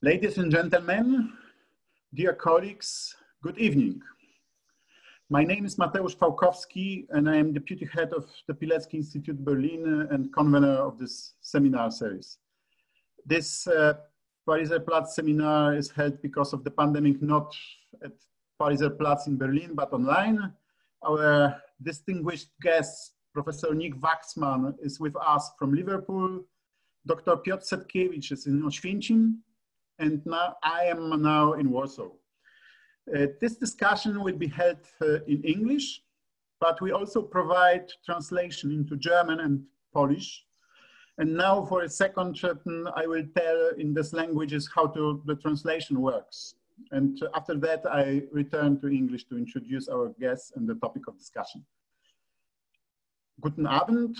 Ladies and gentlemen, dear colleagues, good evening. My name is Mateusz Fałkowski and I am Deputy Head of the Pilecki-Institut Berlin and convener of this seminar series. This Pariser Platz seminar is held because of the pandemic, not at Pariser Platz in Berlin, but online. Our distinguished guest, Professor Nick Waxman, is with us from Liverpool. Dr. Piotr Setkiewicz is in Oświęcim, and now I am now in Warsaw. This discussion will be held in English, but we also provide translation into German and Polish. And now for a second, I will tell in these languages how the translation works. And after that, I return to English to introduce our guests and the topic of discussion. Guten Abend.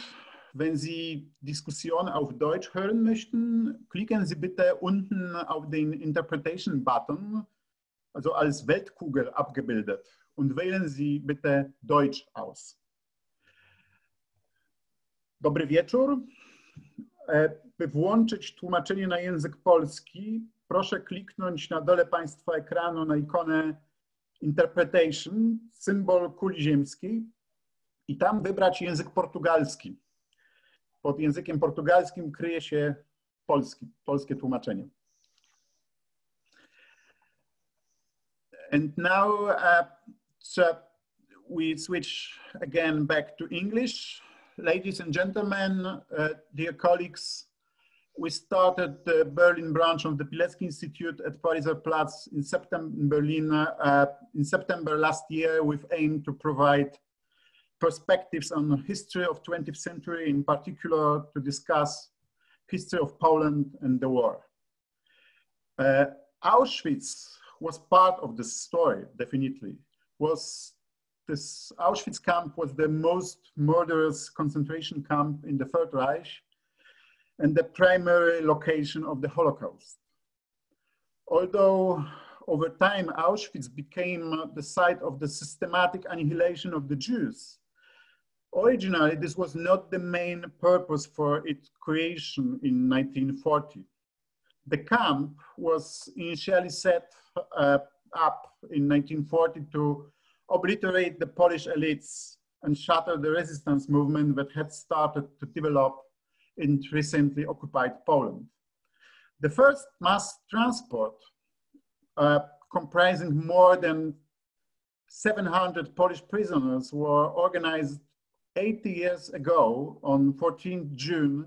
Wenn Sie Diskussion auf Deutsch hören möchten, klicken Sie bitte unten auf den Interpretation-Button, also als Weltkugel abgebildet, und wählen Sie bitte Deutsch aus. Dobry wieczór. By włączyć tłumaczenie na język polski, proszę kliknąć na dole Państwa ekranu na ikonę Interpretation, symbol kuli ziemskiej, i tam wybrać język portugalski. Pod językiem portugalskim kryje się polskie tłumaczenie. And now we switch again back to English. Ladies and gentlemen, dear colleagues, we started the Berlin branch of the Pilecki-Institut at Pariser Platz in September last year, with aim to provide perspectives on the history of 20th century, in particular to discuss history of Poland and the war. Auschwitz was part of this story, definitely. This Auschwitz camp was the most murderous concentration camp in the Third Reich and the primary location of the Holocaust. Although over time Auschwitz became the site of the systematic annihilation of the Jews, originally this was not the main purpose for its creation in 1940. The camp was initially set up in 1940 to obliterate the Polish elites and shatter the resistance movement that had started to develop in recently occupied Poland. The first mass transport, comprising more than 700 Polish prisoners, were organized 80 years ago on 14 June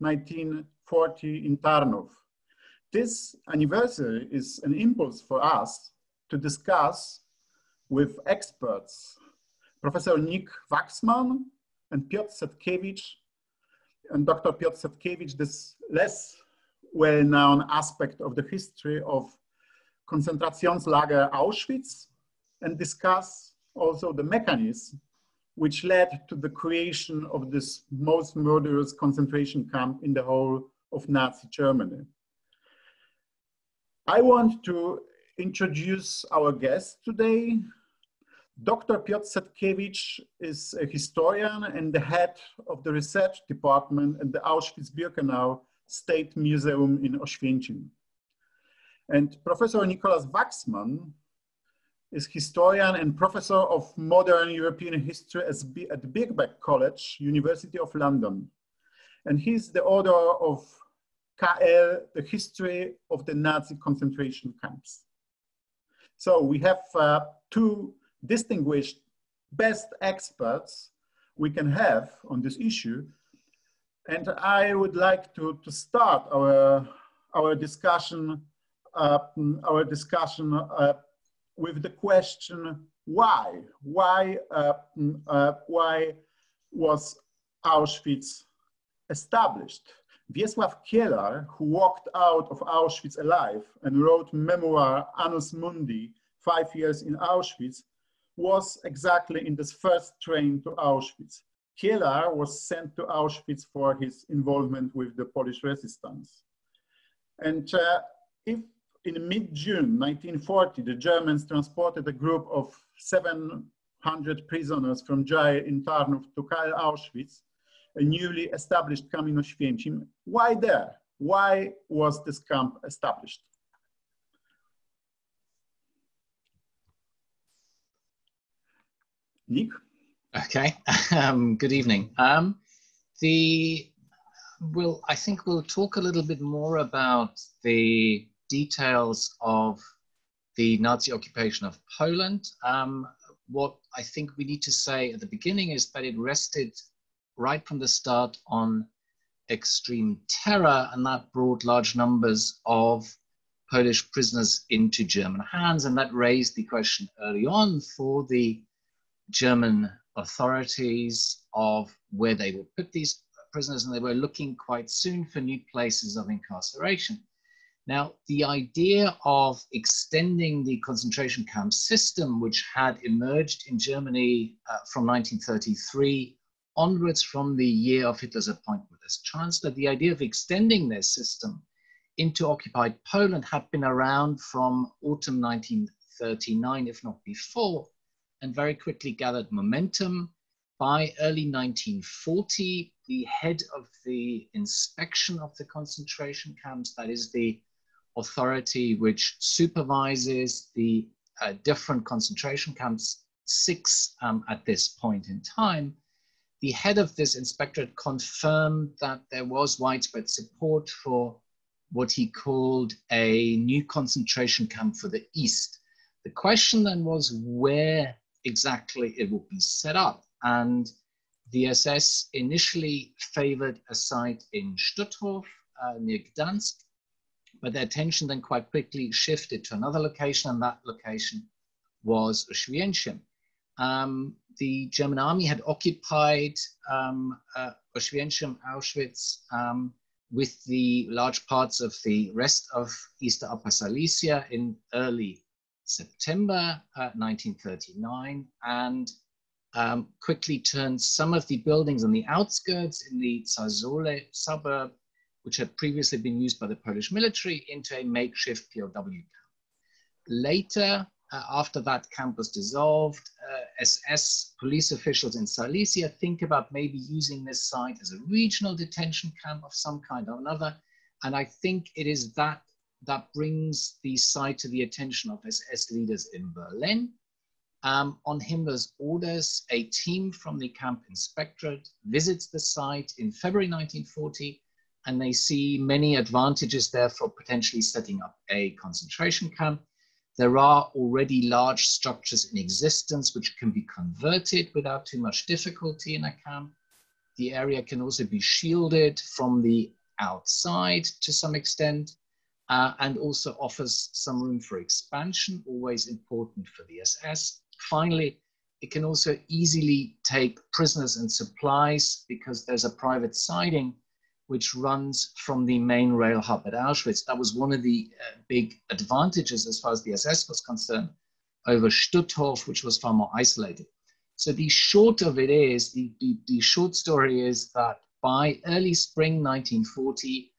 1940 in Tarnów. This anniversary is an impulse for us to discuss with experts, Professor Nick Waxman and Piotr Setkiewicz, and Dr. Piotr Setkiewicz, this less well-known aspect of the history of Konzentrationslager Auschwitz, and discuss also the mechanism which led to the creation of this most murderous concentration camp in the whole of Nazi Germany. I want to introduce our guest today. Dr. Piotr Setkiewicz is a historian and the head of the research department at the Auschwitz-Birkenau State Museum in Oświęcim. And Professor Nicholas Waxman is historian and professor of modern European history at Birkbeck College, University of London. And he's the author of KL, The History of the Nazi Concentration Camps. So we have two distinguished best experts we can have on this issue. And I would like to start our discussion with the question, why? Why was Auschwitz established? Wiesław Kielar, who walked out of Auschwitz alive and wrote memoir Annus Mundi, 5 years in Auschwitz, was exactly in this first train to Auschwitz. Kielar was sent to Auschwitz for his involvement with the Polish resistance. And if in mid-June 1940, the Germans transported a group of 700 prisoners from jail in Tarnów to KL Auschwitz, a newly established camp in Oświęcim. Why there? Why was this camp established? Nick? Okay, good evening. I think we'll talk a little bit more about the details of the Nazi occupation of Poland. What I think we need to say at the beginning is that it rested right from the start on extreme terror, and that brought large numbers of Polish prisoners into German hands, and that raised the question early on for the German authorities of where they would put these prisoners, and they were looking quite soon for new places of incarceration. Now, the idea of extending the concentration camp system, which had emerged in Germany from 1933 onwards, from the year of Hitler's appointment as Chancellor, the idea of extending their system into occupied Poland had been around from autumn 1939, if not before, and very quickly gathered momentum. By early 1940, the head of the inspection of the concentration camps, that is the authority which supervises the different concentration camps, 6 at this point in time, the head of this inspectorate confirmed that there was widespread support for what he called a new concentration camp for the East. The question then was where exactly it would be set up. And the SS initially favored a site in Stutthof near Gdansk, but their attention then quite quickly shifted to another location, and that location was Auschwitz. The German army had occupied Auschwitz, with the large parts of the rest of East Upper Silesia in early September 1939, and quickly turned some of the buildings on the outskirts in the Zarzole suburb, which had previously been used by the Polish military, into a makeshift POW camp. Later, after that camp was dissolved, SS police officials in Silesia think about maybe using this site as a regional detention camp of some kind or another. And I think it is that brings the site to the attention of SS leaders in Berlin. On Himmler's orders, a team from the camp inspectorate visits the site in February 1940, and they see many advantages there for potentially setting up a concentration camp. There are already large structures in existence which can be converted without too much difficulty in a camp. The area can also be shielded from the outside to some extent, and also offers some room for expansion, always important for the SS. Finally, it can also easily take prisoners and supplies because there's a private siding which runs from the main rail hub at Auschwitz. That was one of the big advantages as far as the SS was concerned over Stutthof, which was far more isolated. So the short of it is, the short story is that by early spring 1940,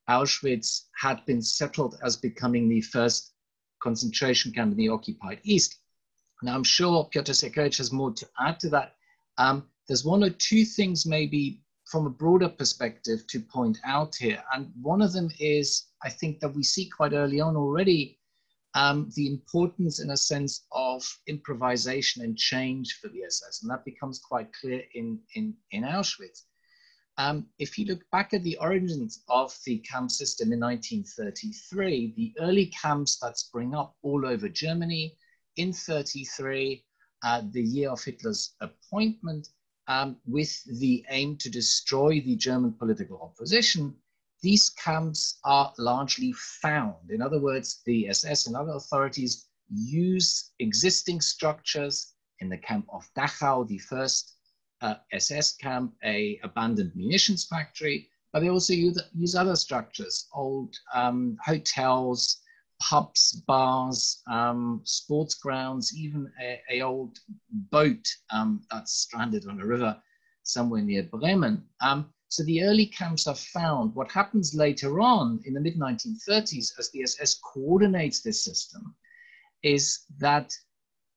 Auschwitz had been settled as becoming the first concentration camp in the occupied East. Now, I'm sure Piotr Sienkiewicz has more to add to that. There's one or two things maybe from a broader perspective to point out here. And one of them is, I think that we see quite early on already, the importance in a sense of improvisation and change for the SS. And that becomes quite clear in Auschwitz. If you look back at the origins of the camp system in 1933, the early camps that spring up all over Germany in 1933, the year of Hitler's appointment, with the aim to destroy the German political opposition, these camps are largely found. In other words, the SS and other authorities use existing structures. In the camp of Dachau, the first SS camp, an abandoned munitions factory, but they also use other structures, old hotels, pubs, bars, sports grounds, even a old boat that's stranded on a river somewhere near Bremen. So the early camps are found. What happens later on in the mid-1930s as the SS coordinates this system is that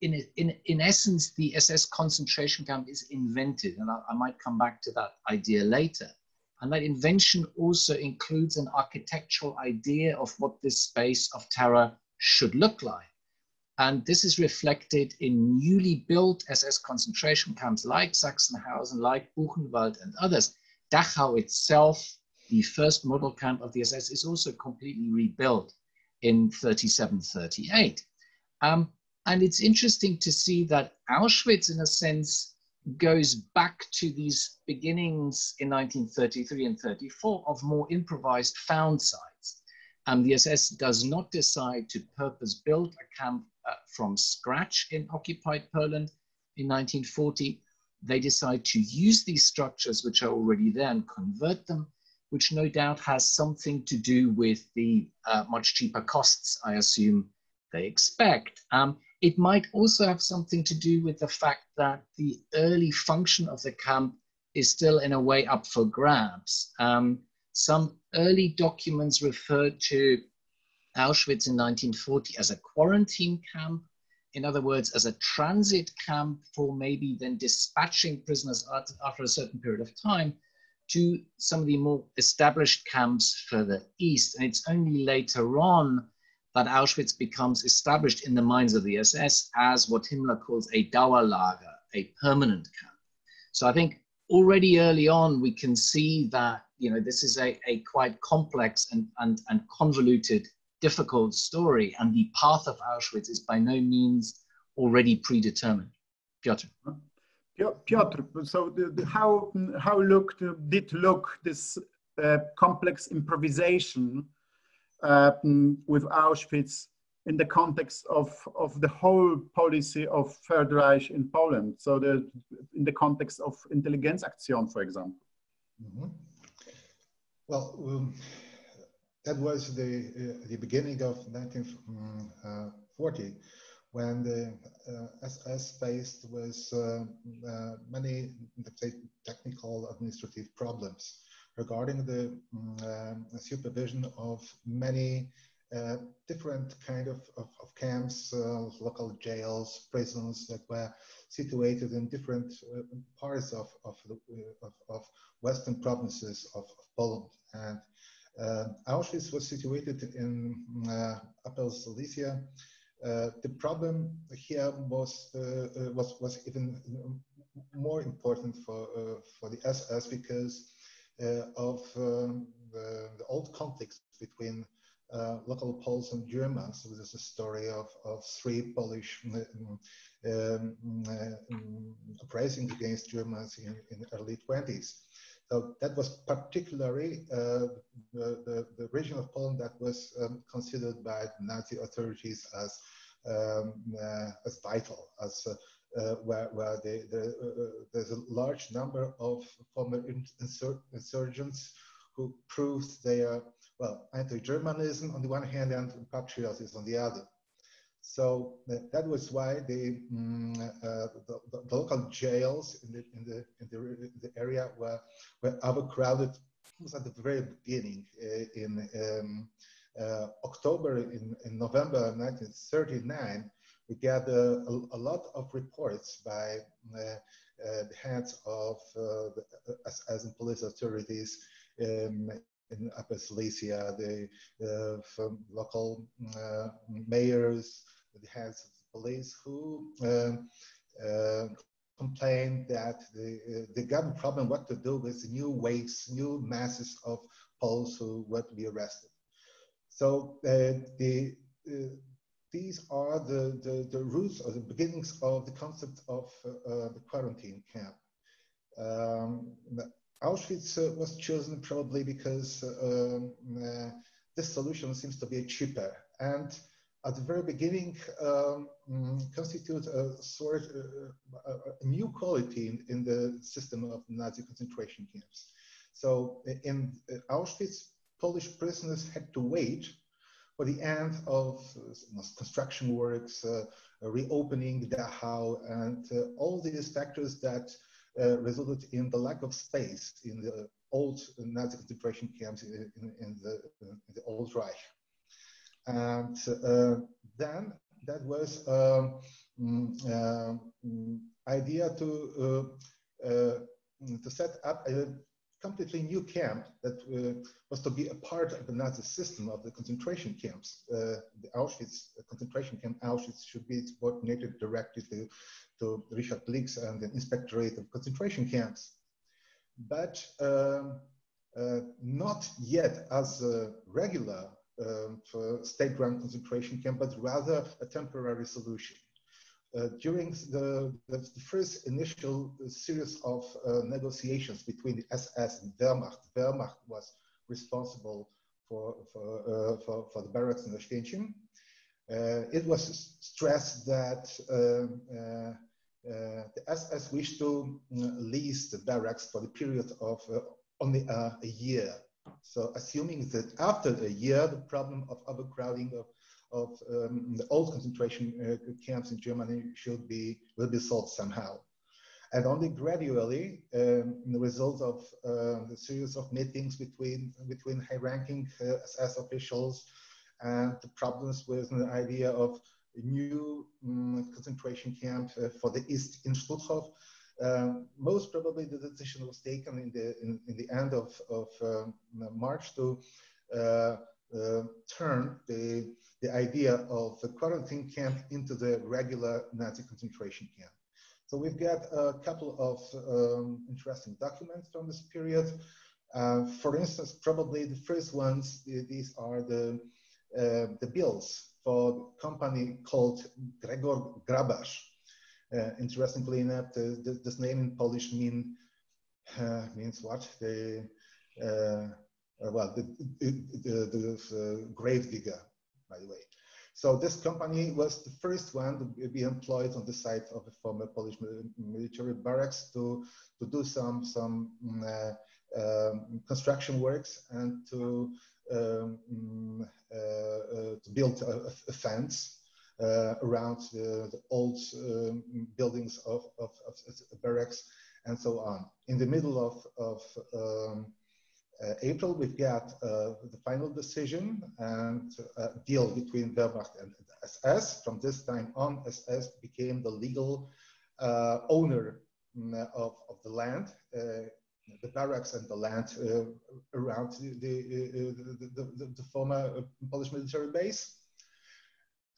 in essence, the SS concentration camp is invented, and I might come back to that idea later. And that invention also includes an architectural idea of what this space of terror should look like. And this is reflected in newly built SS concentration camps like Sachsenhausen, like Buchenwald and others. Dachau itself, the first model camp of the SS, is also completely rebuilt in 37-38. And it's interesting to see that Auschwitz, in a sense, goes back to these beginnings in 1933 and 34 of more improvised found sites. The SS does not decide to purpose-build a camp from scratch in occupied Poland in 1940. They decide to use these structures which are already there and convert them, which no doubt has something to do with the much cheaper costs, I assume, they expect. It might also have something to do with the fact that the early function of the camp is still in a way up for grabs. Some early documents referred to Auschwitz in 1940 as a quarantine camp, in other words, as a transit camp for maybe then dispatching prisoners after a certain period of time to some of the more established camps further east. And it's only later on that Auschwitz becomes established in the minds of the SS as what Himmler calls a Dauerlager, a permanent camp. So I think already early on, we can see that, you know, this is a quite complex and convoluted, difficult story, and the path of Auschwitz is by no means already predetermined. Piotr. Piotr, so how did this complex improvisation with Auschwitz in the context of the whole policy of Third Reich in Poland? So in the context of Intelligenzaktion, for example. Mm-hmm. Well, that was the beginning of 1940, when the SS faced with many, let's say, technical administrative problems regarding the supervision of many different kind of camps, local jails, prisons that were situated in different parts of western provinces of Poland. And Auschwitz was situated in Upper Silesia. The problem here was even more important for the SS because of the old conflicts between local Poles and Germans. So this is a story of three Polish uprising against Germans in the early 20s. So that was particularly the region of Poland that was considered by Nazi authorities as vital, as where there's a large number of former insurgents who proved their, well, anti-Germanism on the one hand and patriotism on the other. So that was why the local jails in the area were overcrowded. It was at the very beginning in October, in November 1939. We got a lot of reports by the heads of the SS and police authorities in Upper Silesia, the local mayors, the heads of the police, who complained that they got a problem what to do with new waves, new masses of Poles who were to be arrested. So these are the roots or the beginnings of the concept of the quarantine camp. Auschwitz was chosen probably because this solution seems to be cheaper and at the very beginning constitute a sort a new quality in the system of Nazi concentration camps. So in Auschwitz, Polish prisoners had to wait for the end of construction works, reopening Dachau, and all these factors that resulted in the lack of space in the old Nazi concentration camps in the old Reich. And then that was idea to set up a completely new camp that was to be a part of the Nazi system of the concentration camps. The Auschwitz concentration camp Auschwitz should be subordinated directly to Richard Blix and the Inspectorate of Concentration Camps, but not yet as a regular state-run concentration camp, but rather a temporary solution. During the first initial series of negotiations between the SS and Wehrmacht was responsible for the barracks in Oświęcim. It was stressed that the SS wished to lease the barracks for the period of only a year. So assuming that after a year, the problem of overcrowding of the old concentration camps in Germany will be solved somehow. And only gradually, in the result of the series of meetings between high-ranking SS officials and the problems with the idea of a new concentration camp for the East in Stutthof, most probably the decision was taken in the end of March to turn the idea of the quarantine camp into the regular Nazi concentration camp. So we've got a couple of interesting documents from this period. For instance, probably the first ones, these are the bills for the company called Gregor Grabarz. Interestingly enough, this name in Polish means what? The grave digger, by the way. So this company was the first one to be employed on the site of the former Polish military barracks to do some construction works and to build a fence around the old buildings of barracks and so on. In the middle of April, we've got the final decision and deal between Wehrmacht and SS. From this time on, SS became the legal owner of the land, the barracks and the land around the former Polish military base.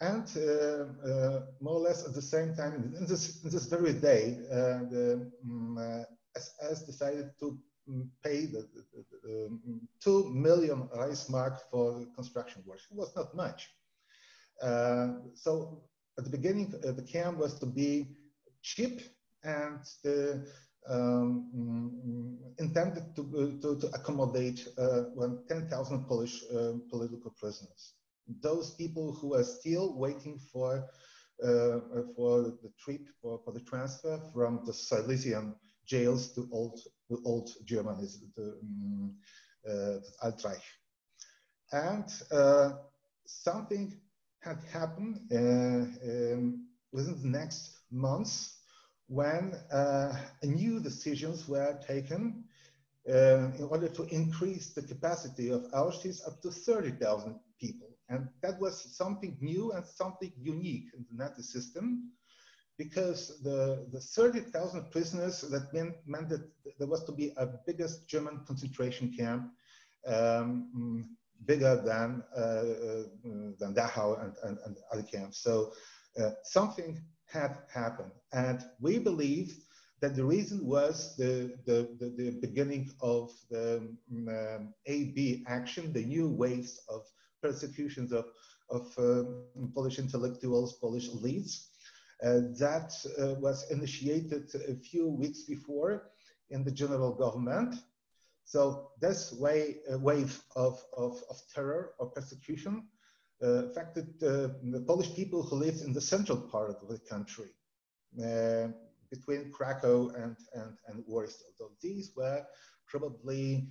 And more or less at the same time, in this very day, the SS decided to pay the 2 million Reichsmark for construction work. It was not much. So at the beginning, the camp was to be cheap and intended to accommodate 10,000 Polish political prisoners. Those people who are still waiting for the trip, for the transfer from the Silesian jails to old Germany, to Altreich. And something had happened within the next months when new decisions were taken in order to increase the capacity of Auschwitz up to 30,000 people. And that was something new and something unique in the Nazi system, because the 30,000 prisoners, that meant that there was to be a biggest German concentration camp, bigger than Dachau and other camps. So something had happened, and we believe that the reason was the beginning of the AB action, the new waves of persecutions of Polish intellectuals, Polish elites. That was initiated a few weeks before in the general government. So this wave of terror or persecution affected the Polish people who lived in the central part of the country, between Krakow and Warsaw. So these were probably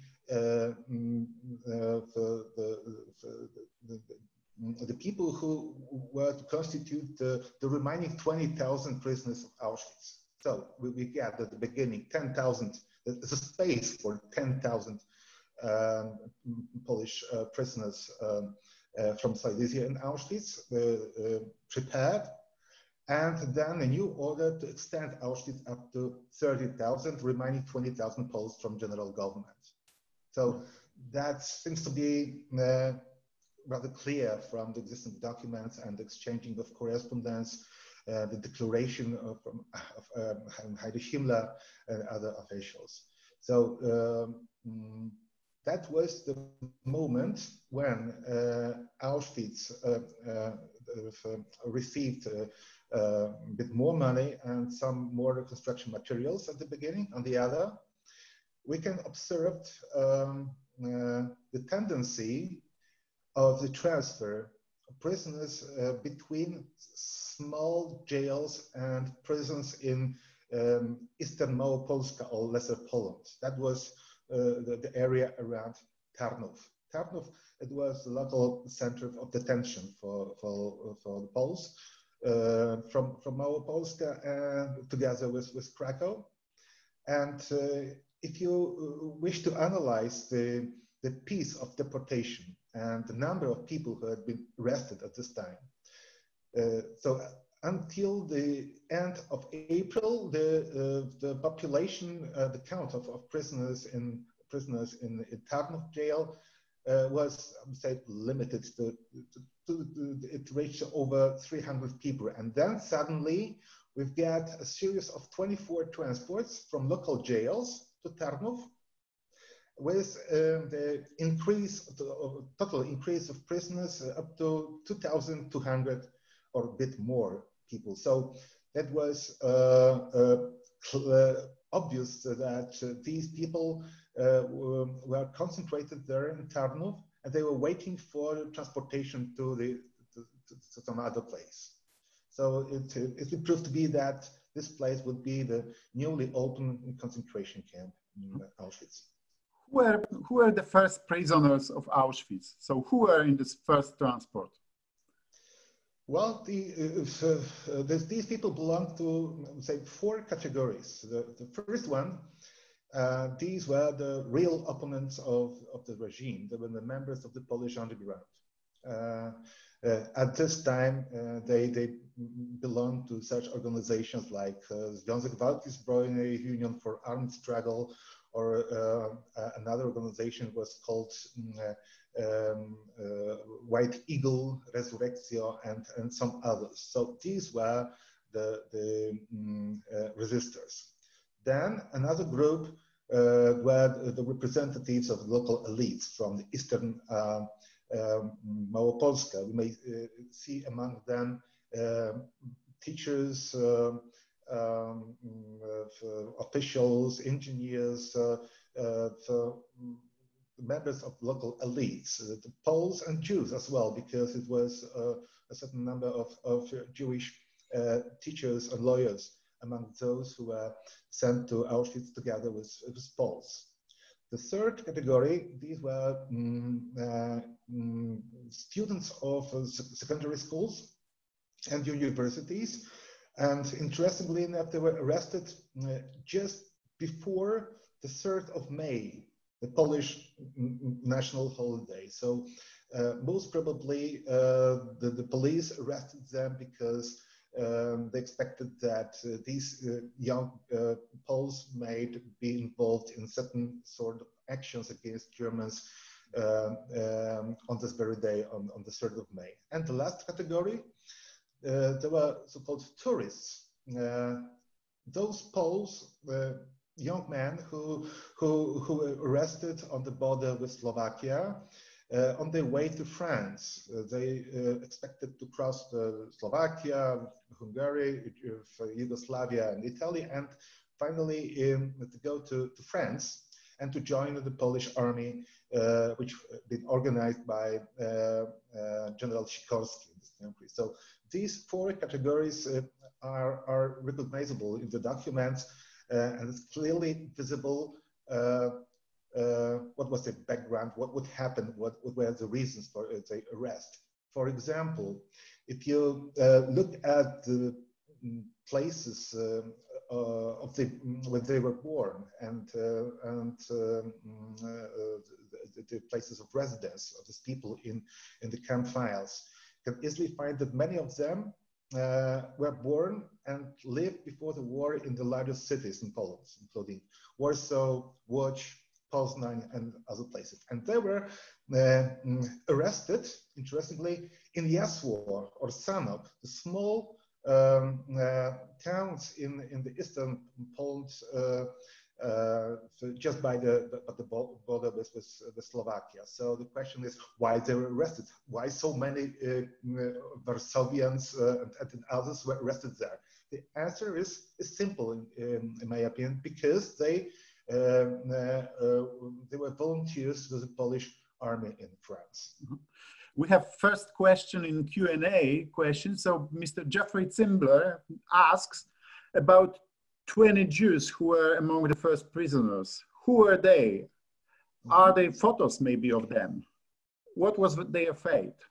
the people who were to constitute the remaining 20,000 prisoners of Auschwitz. So we get at the beginning 10,000, there's a space for 10,000 Polish prisoners from Silesia and Auschwitz prepared. and then a new order to extend Auschwitz up to 30,000, remaining 20,000 Poles from general government. So that seems to be rather clear from the existing documents and exchanging of correspondence, the declaration of Heinrich Himmler and other officials. So that was the moment when Auschwitz received a bit more money and some more reconstruction materials at the beginning. On the other, we can observe the tendency of the transfer of prisoners between small jails and prisons in Eastern Małopolska or Lesser Poland. That was the area around Tarnów. Tarnów, it was the local center of detention for the Poles from Małopolska together with Krakow. And if you wish to analyze the piece of deportation and the number of people who had been arrested at this time, so until the end of April, the population, the count of prisoners in Tarnów jail was, I would say, limited to it reached over 300 people. And then suddenly we've got a series of 24 transports from local jails to Tarnów, with the increase, total increase of prisoners up to 2,200 or a bit more people. So that was obvious that these people were concentrated there in Tarnów, and they were waiting for transportation to some other place. So it proved to be that this place would be the newly opened concentration camp in Auschwitz. Who were the first prisoners of Auschwitz? So who were in this first transport? Well, these people belong to, say, 4 categories. The first one, these were the real opponents of the regime. They were the members of the Polish underground. At this time, they belonged to such organizations like Związek Walki Zbrojnej, Union for Armed Struggle, or another organization was called White Eagle, Resurrectio, and some others. So these were the resistors. Then another group were the representatives of local elites from the eastern Małopolska. We may see among them teachers, officials, engineers, members of local elites, the Poles and Jews as well, because it was a certain number of Jewish teachers and lawyers among those who were sent to Auschwitz together with Poles. The third category, these were students of secondary schools and universities. And interestingly enough, they were arrested just before the 3rd of May, the Polish national holiday. So most probably the police arrested them because they expected that these young Poles might be involved in certain sort of actions against Germans on this very day, on the 3rd of May. And the last category, there were so-called tourists. Those Poles, young men who were arrested on the border with Slovakia on their way to France. They expected to cross Slovakia, Hungary, Yugoslavia, and Italy, and finally to go to France and to join the Polish army, which had been organized by General Sikorski in this country. So these 4 categories are recognizable in the documents, and it's clearly visible what was the background, what would happen, what were the reasons for the arrest. For example, if you look at the places of where they were born and the places of residence of these people in the camp files, you can easily find that many of them were born and lived before the war in the largest cities in Poland, including Warsaw, Łódź, Poznań, and other places. And they were arrested, interestingly, in Jasło or Sanok, the small towns in the eastern Poland, just by the border with Slovakia. So the question is why they were arrested? Why so many Warsavians and others were arrested there? The answer is simple, in my opinion, because they were volunteers with the Polish army in France. Mm-hmm. We have first question in Q&A question. So Mr. Jeffrey Zimbler asks about 20 Jews who were among the first prisoners. Who are they? Are there photos maybe of them? What was their fate?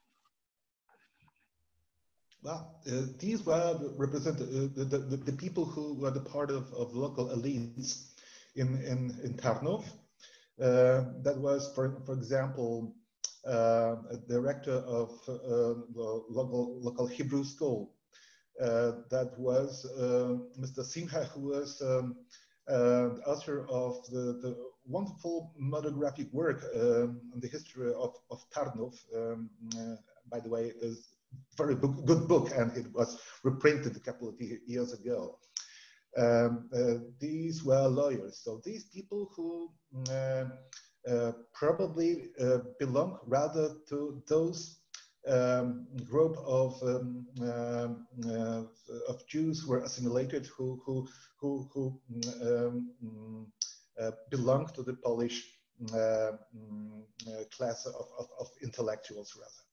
Well, these were the people who were the part of local elites in Tarnów. That was, for example, a director of the local Hebrew school. That was Mr. Simha, who was author of the wonderful monographic work on the history of Tarnów. By the way, is a very good book, and it was reprinted a couple of years ago. These were lawyers, so these people who probably belong rather to those group of Jews who were assimilated, who belong to the Polish class of intellectuals, rather.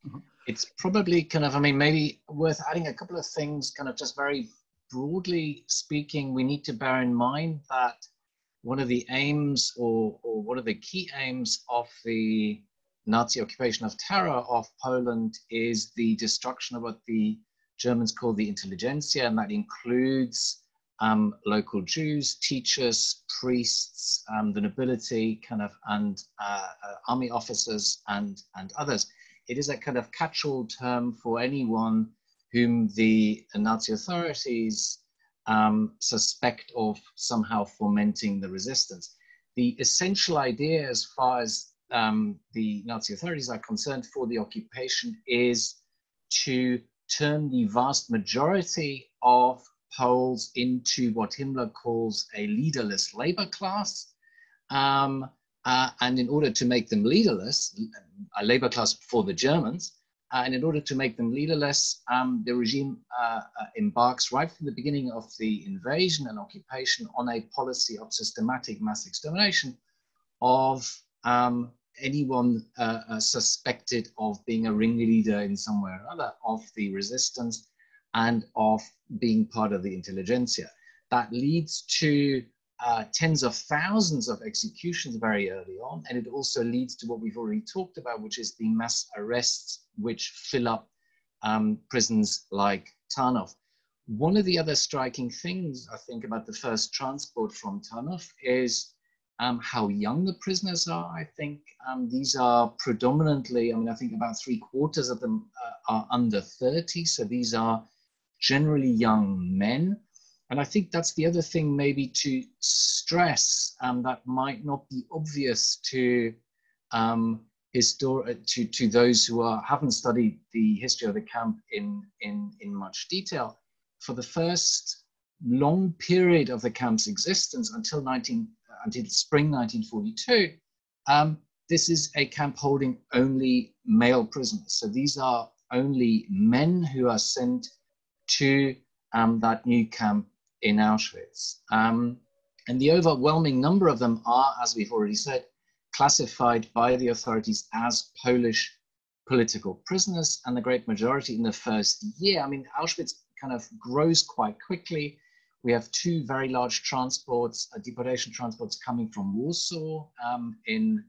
Mm-hmm. It's probably kind of, I mean, maybe worth adding a couple of things, kind of just very broadly speaking. We need to bear in mind that one of the aims or one of the key aims of the Nazi occupation of terror of Poland is the destruction of what the Germans call the Intelligenzia, and that includes local Jews, teachers, priests, the nobility, kind of, and army officers and others. It is a kind of catch-all term for anyone whom the Nazi authorities suspect of somehow fomenting the resistance. The essential idea, as far as the Nazi authorities are concerned for the occupation, is to turn the vast majority of Poles into what Himmler calls a leaderless labor class. And in order to make them leaderless, a labor class for the Germans, and in order to make them leaderless, the regime embarks right from the beginning of the invasion and occupation on a policy of systematic mass extermination of anyone suspected of being a ringleader in some way or other of the resistance and of being part of the intelligentsia. That leads to tens of thousands of executions very early on, and it also leads to what we've already talked about, which is the mass arrests which fill up prisons like Tarnów. One of the other striking things, I think, about the first transport from Tarnów is how young the prisoners are. I think these are predominantly, I mean, I think about 3/4 of them are under 30, so these are generally young men. And I think that's the other thing maybe to stress that might not be obvious to those who haven't studied the history of the camp in much detail. For the first long period of the camp's existence until spring 1942, this is a camp holding only male prisoners. So these are only men who are sent to that new camp in Auschwitz. And the overwhelming number of them are, as we've already said, classified by the authorities as Polish political prisoners, and the great majority in the first year. I mean, Auschwitz kind of grows quite quickly. We have two very large transports, deportation transports coming from Warsaw in,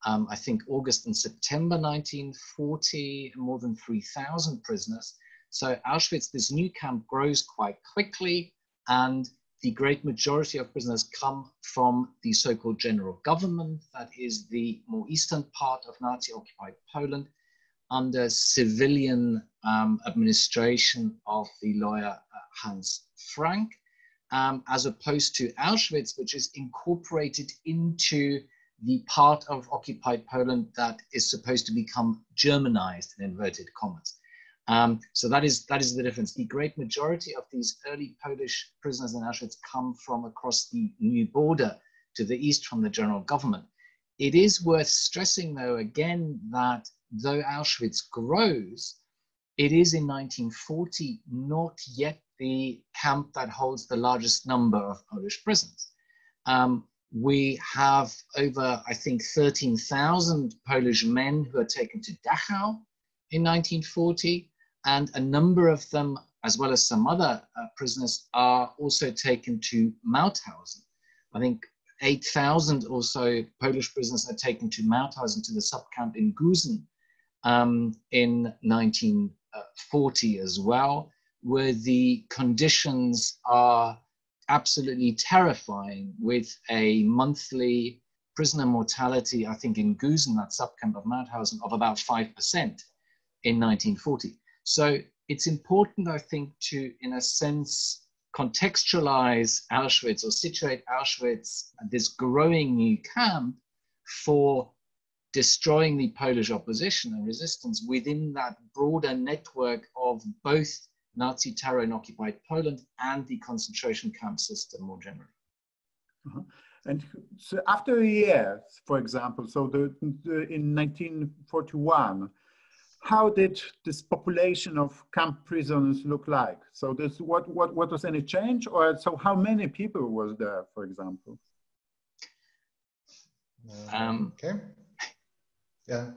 I think, August and September 1940, more than 3,000 prisoners. So Auschwitz, this new camp, grows quite quickly, and the great majority of prisoners come from the so-called general government, that is the more eastern part of Nazi-occupied Poland, under civilian administration of the lawyer Hans Frank, as opposed to Auschwitz, which is incorporated into the part of occupied Poland that is supposed to become Germanized, in inverted commas. So that is the difference. The great majority of these early Polish prisoners in Auschwitz come from across the new border to the east from the general government. It is worth stressing, though, again, that though Auschwitz grows, it is in 1940 not yet the camp that holds the largest number of Polish prisoners. We have over, I think, 13,000 Polish men who are taken to Dachau in 1940, and a number of them, as well as some other prisoners, are also taken to Mauthausen. I think 8,000 or so Polish prisoners are taken to Mauthausen, to the subcamp in Gusen, in 1940 as well, where the conditions are absolutely terrifying, with a monthly prisoner mortality, I think in Gusen, that subcamp of Mauthausen, of about 5% in 1940. So it's important, I think, to, in a sense, contextualize Auschwitz or situate Auschwitz, this growing new camp, for destroying the Polish opposition and resistance within that broader network of both Nazi terror in occupied Poland and the concentration camp system more generally. And so after a year, for example, so in 1941, how did this population of camp prisoners look like? So what was any change, or so how many people was there, for example? Okay. Yeah.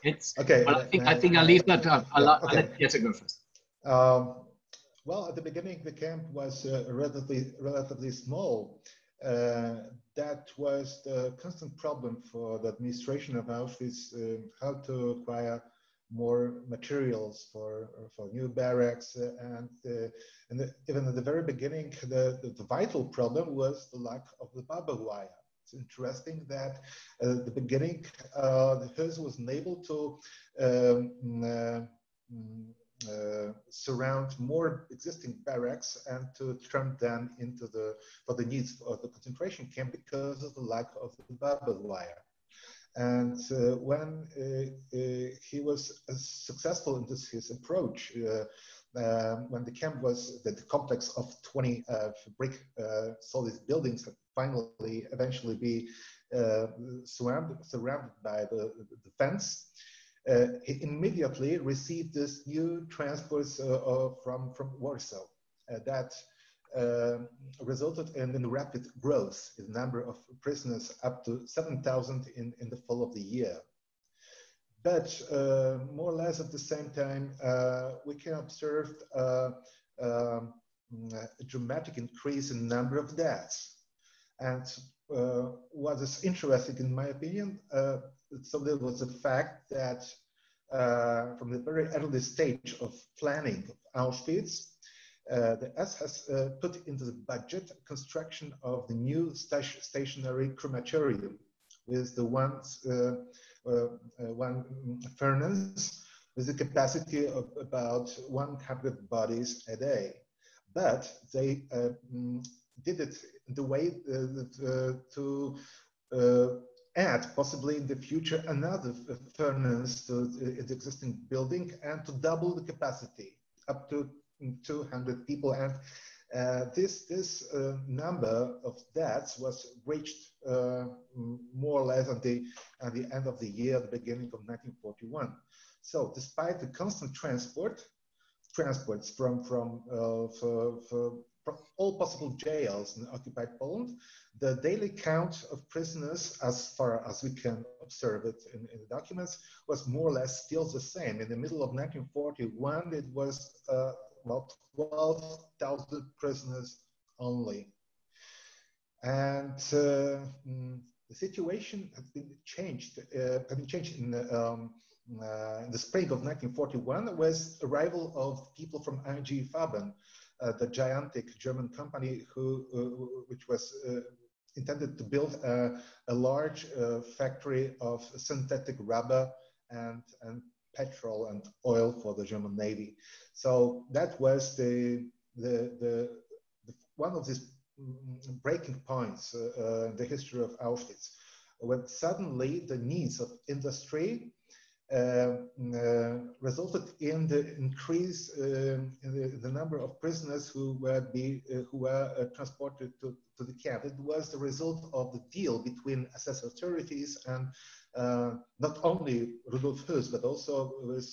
It's okay. Well, I think I'll leave that up. I'll let Peter go first. Well, at the beginning, the camp was relatively small. That was the constant problem for the administration of Auschwitz, how to acquire more materials for new barracks, and even at the very beginning, the vital problem was the lack of the barbed wire. It's interesting that at the beginning, the Hus was unable to surround more existing barracks and to turn them into for the needs of the concentration camp because of the lack of the barbed wire. And when he was successful in his approach, when the camp was the complex of 20 brick solid buildings that finally eventually be surrounded by the fence, he immediately received this new transports from Warsaw that resulted in rapid growth in the number of prisoners, up to 7,000 in the fall of the year. But more or less at the same time, we can observe a dramatic increase in the number of deaths. And what is interesting, in my opinion, so there was the fact that from the very early stage of planning of Auschwitz, the SS has put into the budget construction of the new stationary crematorium with the one furnace with a capacity of about 100 bodies a day. But they did it in the way to add possibly in the future another furnace to the existing building and to double the capacity up to 200 people. And this number of deaths was reached more or less at the end of the year, the beginning of 1941. So despite the constant transports from all possible jails in occupied Poland, the daily count of prisoners, as far as we can observe it in the documents, was more or less still the same. In the middle of 1941, it was about 12,000 prisoners only. And the situation had been changed. In the spring of 1941 was arrival of people from ENG the gigantic German company which was intended to build a large factory of synthetic rubber and petrol and oil for the German Navy. So that was one of these breaking points in the history of Auschwitz, when suddenly the needs of industry resulted in the increase in the number of prisoners who were transported to the camp. It was the result of the deal between SS authorities and not only Rudolf Höss, but also with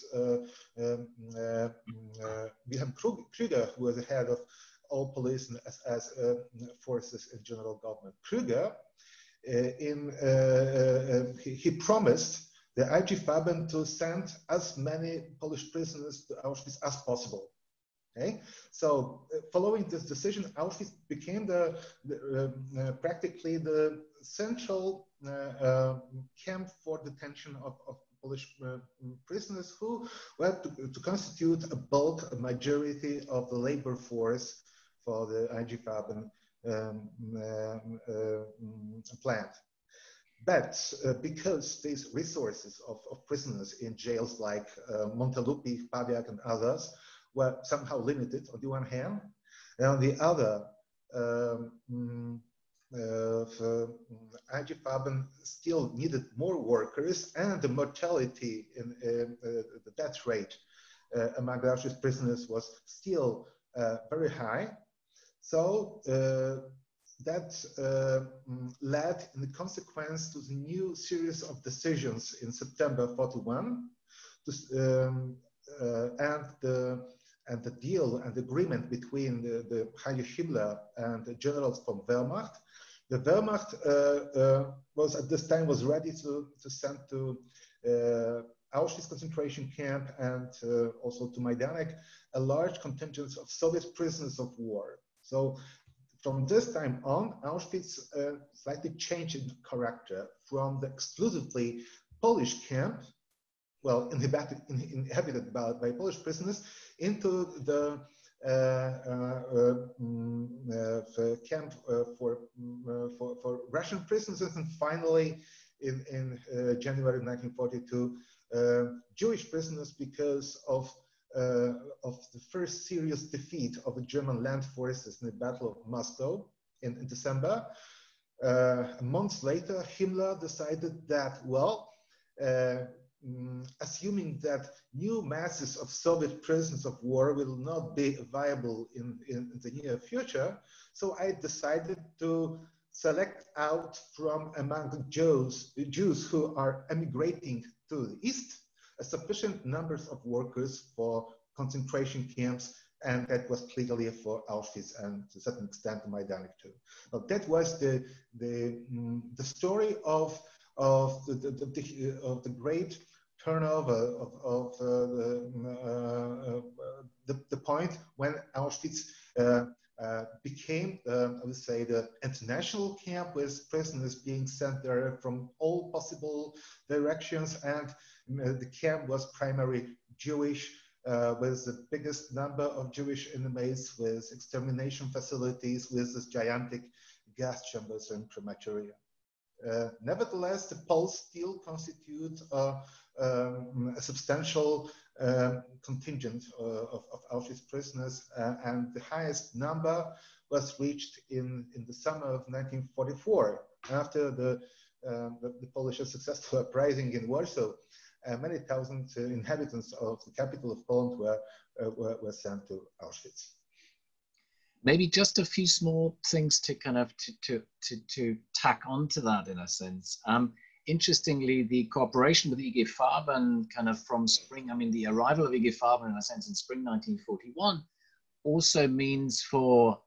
Wilhelm Krüger, who was the head of all police and SS forces in general government. Krüger, he promised the IG Farben to send as many Polish prisoners to Auschwitz as possible. Okay, so following this decision, Auschwitz became practically the central camp for detention of Polish prisoners who were to constitute a majority of the labor force for the IG Farben plant. But because these resources of prisoners in jails like Montelupi, Pawiak, and others were somehow limited on the one hand, and on the other, IG Farben still needed more workers, and the mortality in the death rate among the Auschwitz prisoners was still very high. So that led in the consequence to the new series of decisions in September 41 and the deal and agreement between the Heinrich Himmler and the generals from Wehrmacht. The Wehrmacht was at this time ready to send to Auschwitz concentration camp and also to Majdanek a large contingent of Soviet prisoners of war. So from this time on, Auschwitz slightly changed in character from the exclusively Polish camp, well, inhabited by Polish prisoners, into the camp for Russian prisoners, and finally, in January 1942, Jewish prisoners, because of the first serious defeat of the German land forces in the Battle of Moscow in December. Months later, Himmler decided that, well, assuming that new masses of Soviet prisoners of war will not be viable in the near future, so I decided to select out from among Jews who are emigrating to the east a sufficient numbers of workers for concentration camps, and that was clearly for Auschwitz and to a certain extent Majdanek too. But that was the story of the great turnover of the point when Auschwitz became, I would say, the international camp with prisoners being sent there from all possible directions, and the camp was primarily Jewish, with the biggest number of Jewish inmates, with extermination facilities, with this gigantic gas chambers and crematoria. Nevertheless, the Poles still constitute a substantial contingent of Auschwitz prisoners, and the highest number was reached in the summer of 1944, after the Polish successful uprising in Warsaw. Many thousand inhabitants of the capital of Poland were sent to Auschwitz. Maybe just a few small things to kind of to tack onto that in a sense. Interestingly, the cooperation with IG Farben kind of from spring, I mean, the arrival of IG Farben in a sense in spring 1941 also means for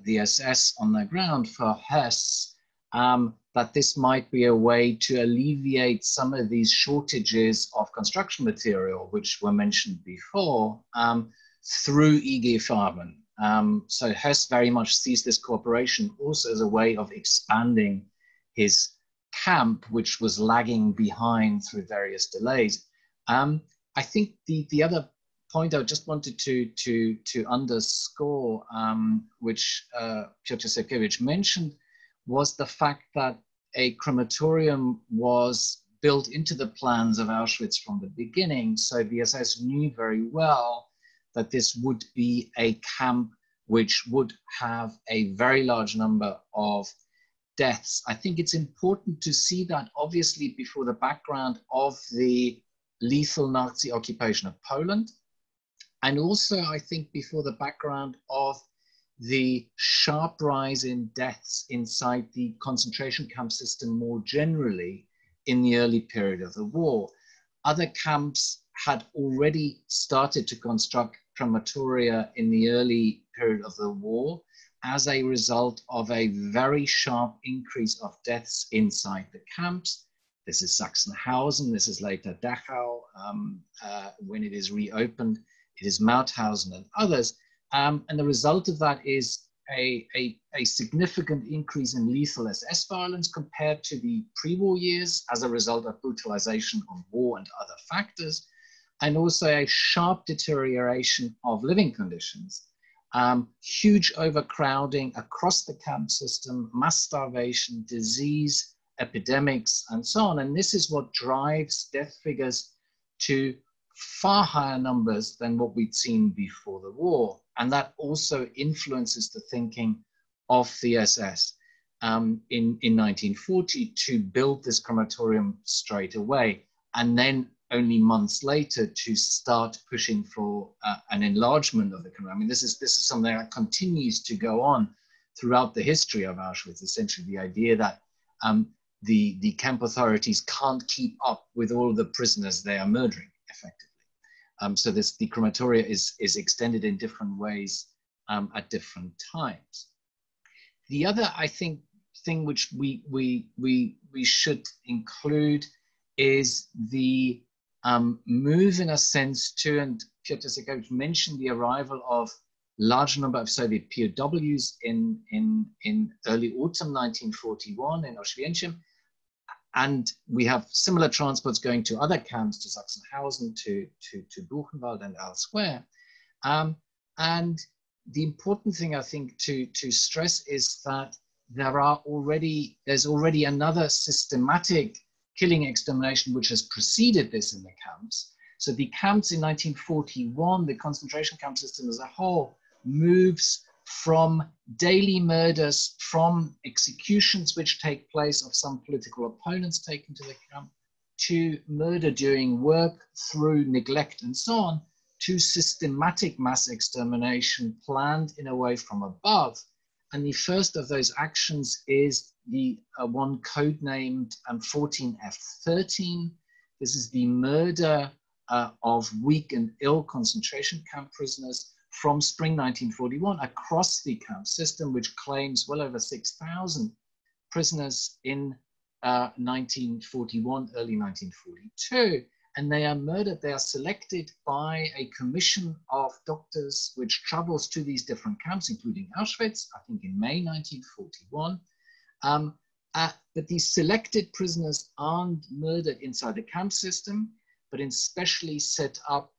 the SS on the ground, for Höss, that this might be a way to alleviate some of these shortages of construction material, which were mentioned before, through IG Farben. So Höss very much sees this cooperation also as a way of expanding his camp, which was lagging behind through various delays. I think the other point I just wanted to underscore, which Piotr Serkiewicz mentioned, was the fact that a crematorium was built into the plans of Auschwitz from the beginning. So the SS knew very well that this would be a camp which would have a very large number of deaths. I think it's important to see that obviously before the background of the lethal Nazi occupation of Poland, and also I think before the background of the sharp rise in deaths inside the concentration camp system more generally in the early period of the war. Other camps had already started to construct crematoria in the early period of the war as a result of a very sharp increase of deaths inside the camps. This is Sachsenhausen, this is later Dachau, when it is reopened, it is Mauthausen and others. And the result of that is a significant increase in lethal SS violence compared to the pre-war years as a result of brutalization of war and other factors, and also a sharp deterioration of living conditions. Huge overcrowding across the camp system, mass starvation, disease, epidemics, and so on. And this is what drives death figures to far higher numbers than what we'd seen before the war. And that also influences the thinking of the SS in 1940 to build this crematorium straight away, and then only months later to start pushing for an enlargement of the crematorium. I mean, this is something that continues to go on throughout the history of Auschwitz, essentially the idea that the camp authorities can't keep up with all of the prisoners they are murdering, effectively. So the crematoria is extended in different ways at different times. The other, I think, thing which we should include is the move, in a sense, to, and Piotr Sekowicz mentioned the arrival of large number of Soviet POWs in early autumn 1941 in Auschwitz. And we have similar transports going to other camps, to Sachsenhausen, to Buchenwald and elsewhere. And the important thing, I think, to stress is that there's already another systematic killing extermination which has preceded this in the camps. So the camps in 1941, the concentration camp system as a whole, moves from daily murders, from executions which take place of some political opponents taken to the camp, to murder during work, through neglect and so on, to systematic mass extermination planned in a way from above. And the first of those actions is the one codenamed 14F13. This is the murder of weak and ill concentration camp prisoners from spring 1941 across the camp system, which claims well over 6,000 prisoners in 1941, early 1942. And they are murdered, they are selected by a commission of doctors which travels to these different camps, including Auschwitz, I think in May 1941. But these selected prisoners aren't murdered inside the camp system, but in specially set up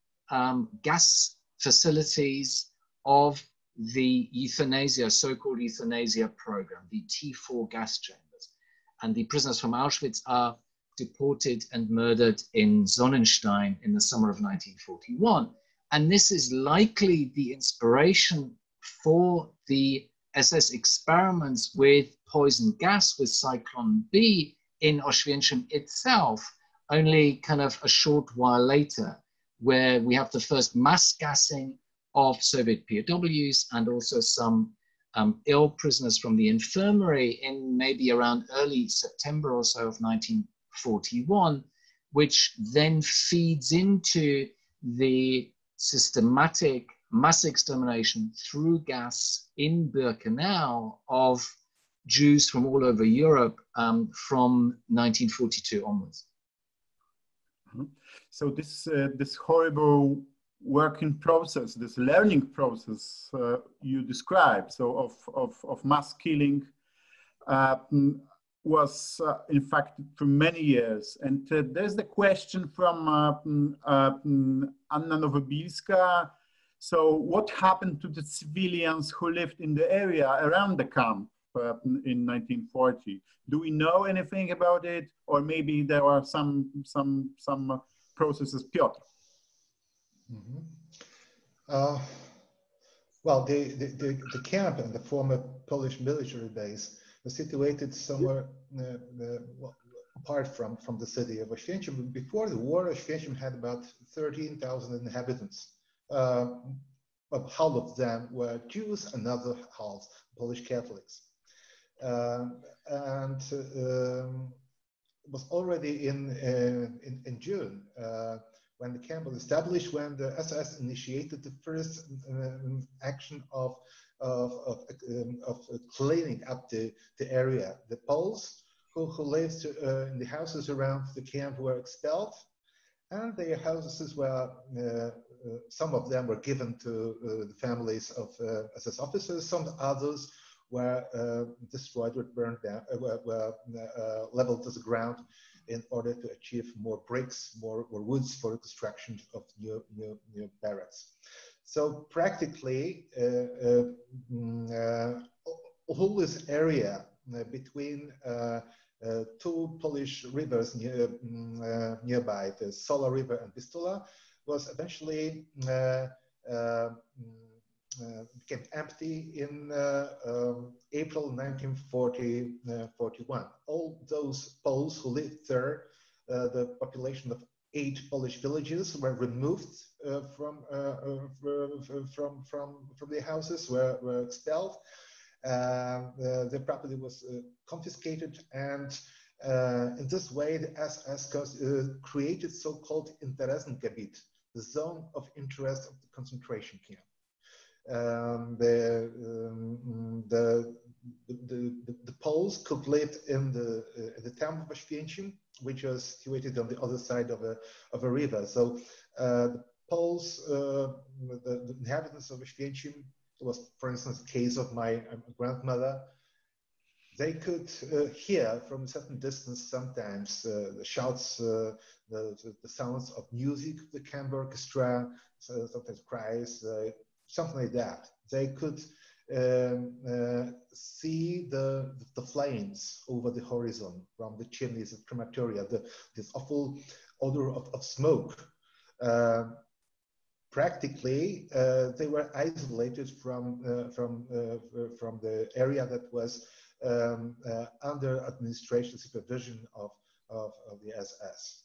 gas facilities of the euthanasia, so-called euthanasia program, the T4 gas chambers. And the prisoners from Auschwitz are deported and murdered in Sonnenstein in the summer of 1941. And this is likely the inspiration for the SS experiments with poison gas, with Cyclone B in Auschwitz itself, only kind of a short while later, where we have the first mass gassing of Soviet POWs and also some ill prisoners from the infirmary in maybe around early September or so of 1941, which then feeds into the systematic mass extermination through gas in Birkenau of Jews from all over Europe from 1942 onwards. So this horrible working process, this learning process you described, so of mass killing, was in fact for many years. And there's the question from Anna Nowobilska. So what happened to the civilians who lived in the area around the camp? in 1940. Do we know anything about it, or maybe there are some processes? Piotr. Mm-hmm. Well, the camp and the former Polish military base was situated somewhere apart from the city of Oświęcim. Before the war, Oświęcim had about 13,000 inhabitants. Half of them were Jews, another half Polish Catholics. And it was already in June when the camp was established, when the SS initiated the first action of cleaning up the area. The Poles who lived in the houses around the camp were expelled, and their houses were, some of them were given to the families of SS officers, some others were destroyed or burned down, were leveled to the ground in order to achieve more bricks, more woods for the construction of new barracks. So practically, all this area between two Polish rivers nearby, the Sola River and Vistula, was eventually became empty in April 1941. All those Poles who lived there, the population of 8 Polish villages, were removed from their houses, were expelled. Their property was confiscated, and in this way the SS created so-called Interessengebiet, the zone of interest of the concentration camp. The Poles could live in the town of Oświęcim, which was situated on the other side of a river. So the Poles, the inhabitants of Oświęcim, was, for instance, the case of my grandmother. They could hear from a certain distance sometimes the shouts, the sounds of music, the camp orchestra, sometimes cries, something like that. They could see the flames over the horizon from the chimneys of crematoria, this awful odor of smoke. Practically, they were isolated from the area that was under administration supervision of the SS.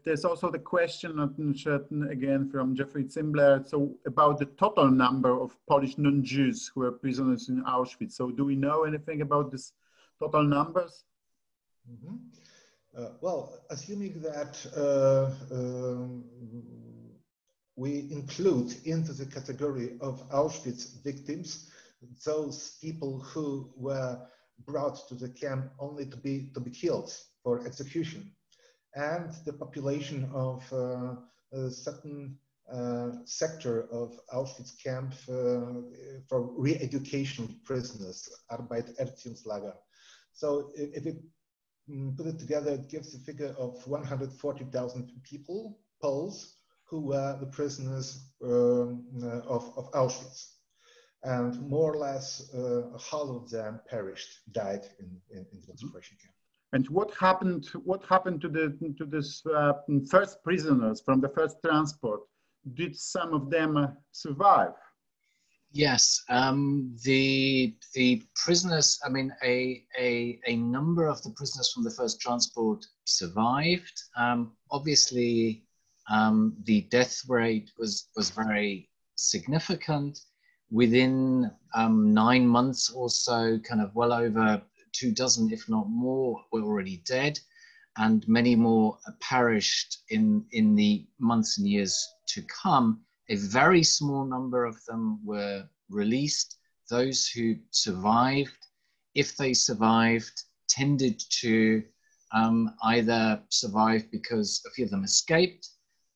There's also the question again from Jeffrey Zimbler. So about the total number of Polish non-Jews who were prisoners in Auschwitz. So do we know anything about this total numbers? Mm-hmm. Well, assuming that we include into the category of Auschwitz victims those people who were brought to the camp only to be killed for execution, and the population of a certain sector of Auschwitz camp for re-education prisoners, Arbeitserziehungslager. So if it put it together, it gives a figure of 140,000 people, Poles, who were the prisoners of Auschwitz. And more or less half of them died in the concentration camp. And what happened to this first prisoners from the first transport? Did some of them survive? Yes, the prisoners, I mean, a number of the prisoners from the first transport survived. Obviously, the death rate was very significant. Within 9 months or so, kind of well over 24, if not more, were already dead, and many more perished in the months and years to come. A very small number of them were released. Those who survived, if they survived, tended to either survive because a few of them escaped,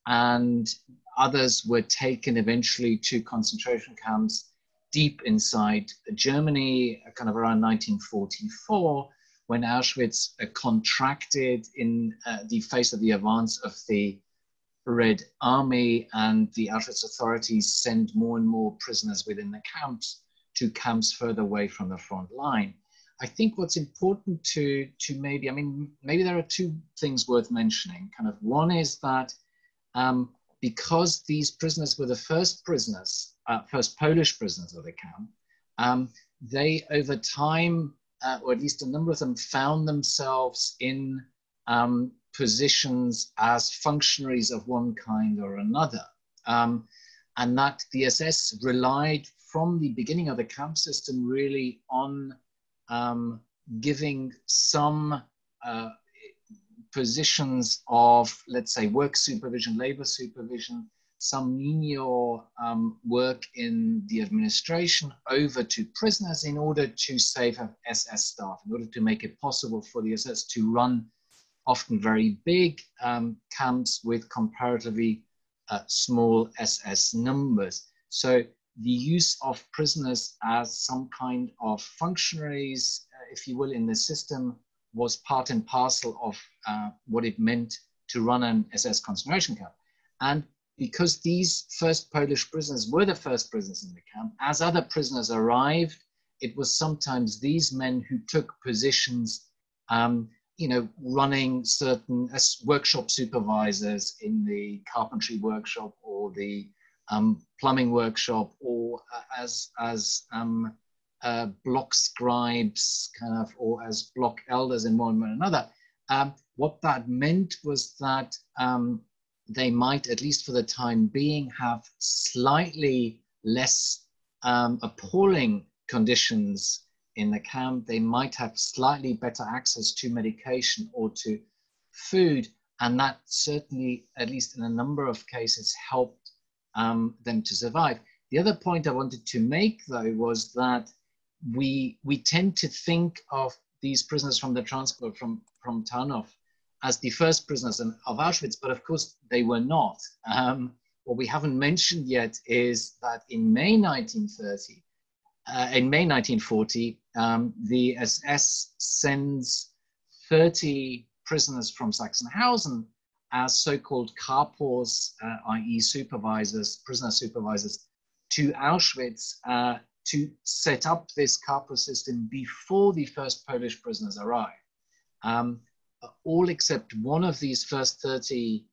and others were taken eventually to concentration camps deep inside Germany, kind of around 1944, when Auschwitz contracted in the face of the advance of the Red Army and the Auschwitz authorities send more and more prisoners within the camps to camps further away from the front line. I think what's important to maybe, I mean, maybe there are two things worth mentioning. Kind of one is that because these prisoners were the first prisoners, first Polish prisoners of the camp, they over time, or at least a number of them, found themselves in positions as functionaries of one kind or another. And that the SS relied from the beginning of the camp system really on giving some positions of, let's say, work supervision, labor supervision, some menial work in the administration over to prisoners in order to save SS staff, in order to make it possible for the SS to run often very big camps with comparatively small SS numbers. So the use of prisoners as some kind of functionaries, if you will, in the system was part and parcel of what it meant to run an SS concentration camp. And because these first Polish prisoners were the first prisoners in the camp, as other prisoners arrived, it was sometimes these men who took positions, you know, running certain as workshop supervisors in the carpentry workshop or the plumbing workshop, or as block scribes, kind of, or as block elders in one way or another. What that meant was that they might, at least for the time being, have slightly less appalling conditions in the camp. They might have slightly better access to medication or to food, and that certainly, at least in a number of cases, helped them to survive. The other point I wanted to make, though, was that we tend to think of these prisoners from the transport from Tarnow as the first prisoners of Auschwitz, but of course they were not. What we haven't mentioned yet is that in May 1940, the SS sends 30 prisoners from Sachsenhausen as so-called Kapos, i.e. supervisors, prisoner supervisors, to Auschwitz to set up this Kapo system before the first Polish prisoners arrive. All except one of these first 30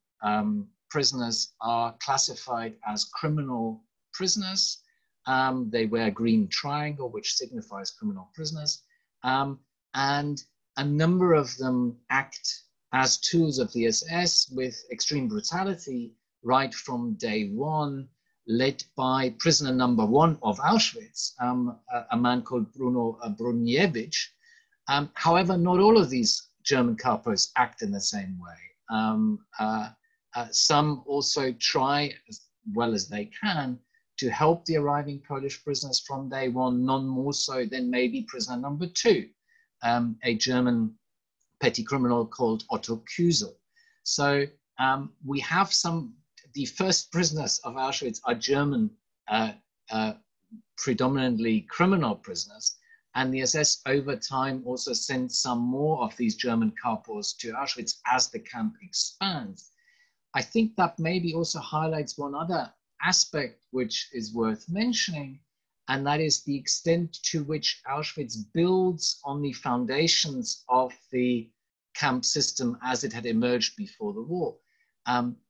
prisoners are classified as criminal prisoners. They wear a green triangle, which signifies criminal prisoners. And a number of them act as tools of the SS with extreme brutality right from day one, led by prisoner number 1 of Auschwitz, a man called Bruno Bruniewicz. However, not all of these German Kapos act in the same way. Some also try, as well as they can, to help the arriving Polish prisoners from day one, none more so than maybe prisoner number 2, a German petty criminal called Otto Küsel. So we have the first prisoners of Auschwitz are German, predominantly criminal prisoners, and the SS over time also sent some more of these German Kapos to Auschwitz as the camp expands. I think that maybe also highlights one other aspect which is worth mentioning, and that is the extent to which Auschwitz builds on the foundations of the camp system as it had emerged before the war.